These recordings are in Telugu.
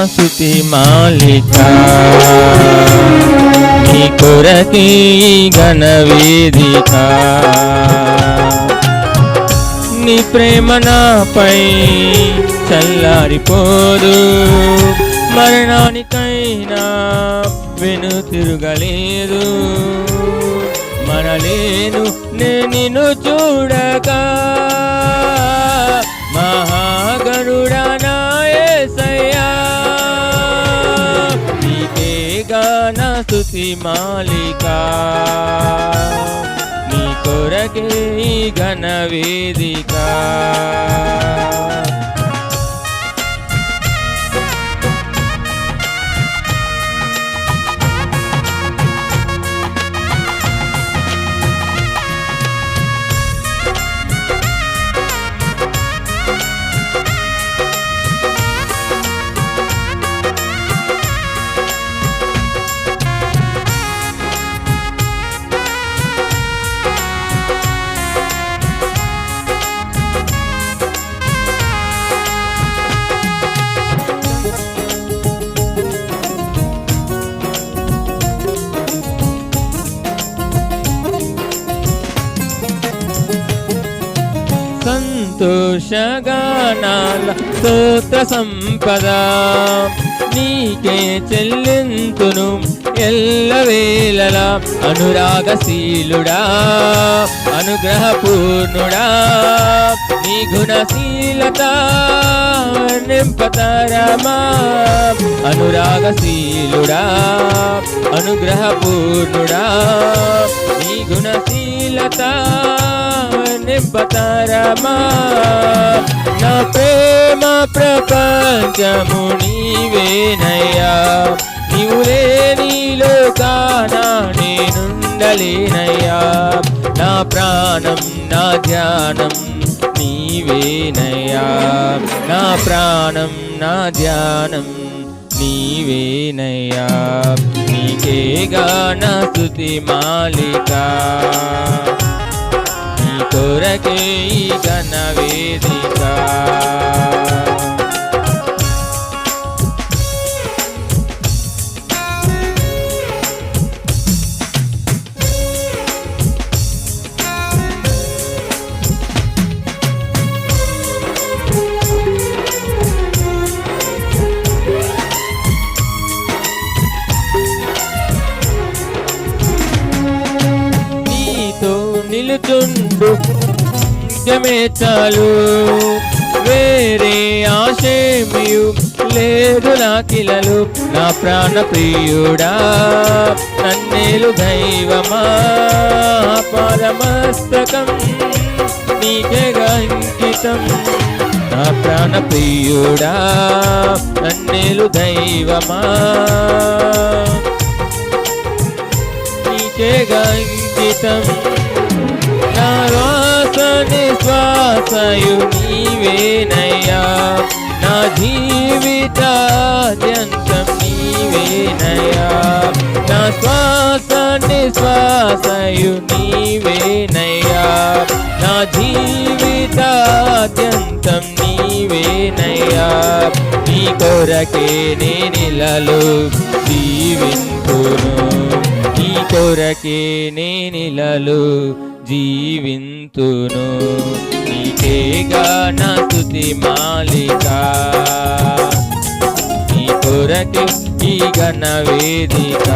స్తుతి మాలిక నీ కొరకే ఈ ఘన వేదిక నీ ప్రేమ నాపై చల్లారిపోదు మరణానికైనా వెను తిరగలేదు మనలేను నేను చూడగా మహాగణుడా నా యేసయ్యా నీకేగా నా స్తుతి మాలిక నీ కొరకే ఈ ఘన వేదిక సంతోషగానాల స్తోత్ర సంపద నీకే చెల్లింతును ఎల్లవేళలా అనురాగశీలుడా అనుగ్రహపూర్ణుడా నీ గుణశీలత నింపతరమా అనురాగశీలుడా అనుగ్రహపూర్ణుడా నీ గుణశీలత నింపతరమా నా ప్రేమ ప్రపంచము నీవేనయ్యా నీవు లేని లోకాన నేనుండలేనయ్యా నా ప్రాణం నా ధ్యానం నీవేనయ్యా నా ప్రాణం నా ధ్యానం నీవేనయ్యా నీకేగా నా స్తుతి మాలిక నీ కొరకే ఈ ఘన వేదిక నిలుచుండు నిజమే చాలు వేరే ఆశేమియు లేదు నాకిలలు నా ప్రాణ ప్రియుడా నన్నేలు దైవమా పాదమస్తకం నీకే అంకితం నా ప్రాణ ప్రియుడా నన్నేలు దైవమా నీకే అంకితం నా శ్వాసయు నీవేనయ్యా నా జీవితాద్యంతం నీవేనయ్యా నా శ్వాసయు నీవేనయ్యా నా జీవితాద్యంతం నీవేనయ్యా నీ కొరకే నేనిలలో జీవింతును నీ కొరకే నేనిలలో జీవింతును నీకేగా నా స్తుతి మాలిక నీ కొరకే ఈ ఘన వేదిక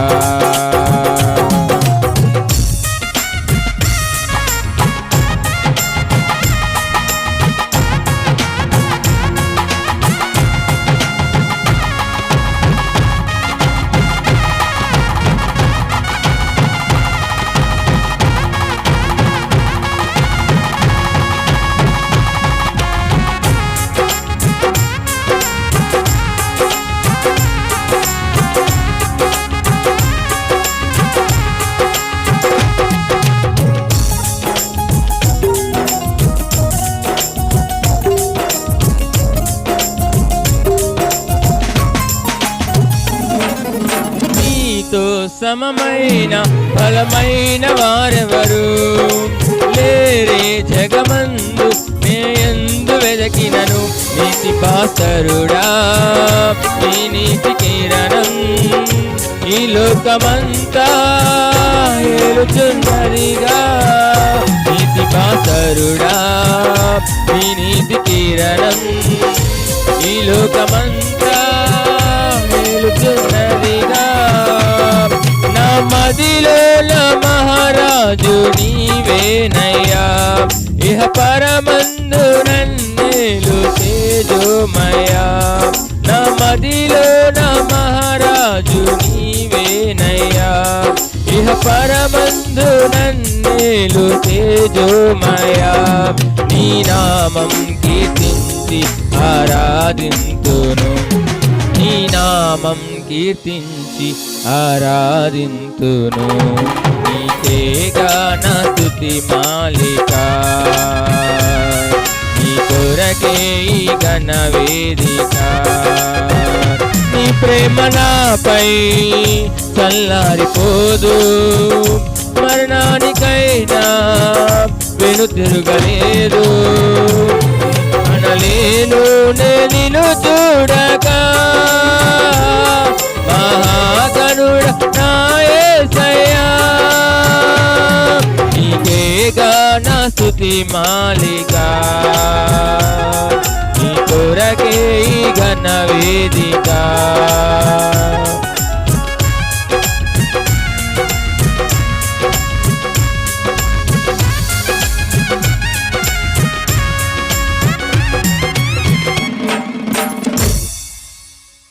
సమమైన బలమైన వారెవరు లేరే జగమందు నే ఎందు వెదకినను నీతి పాస్తరుడా నీ నీతి కిరణం ఈ లోకమంతా ఏలుచున్నదిగా నీతి పాస్తరుడా నీ నీతి కిరణం ఈ లోకమంతా ఏలుచున్నదిగా నా మదిలో మహారాజు నీవేనయ్యా ఇహ పరమందు నన్నేలు తేజోమయా నా మదిలో నా మహారాజు నీవేనయ్యా ఇహ పరమందు నన్నేలు తేజోమయా నీ నామం కీర్తించి ఆరాధింతును నీ నామం కీర్తించి ఆరాధింతును నీకేగా నా స్తుతి మాలిక నీ కొరకే ఈ ఘన వేదిక నీ ప్రేమ నాపై చల్లారిపోదు మరణానికైనా వెనుతిరుగలేదు అనలేను నిన్ను చూడగా మహాగణుడ నా యేసయ్యా నీకేగా నా స్తుతి మాలిక నీ కొరకే ఈ ఘన వేదిక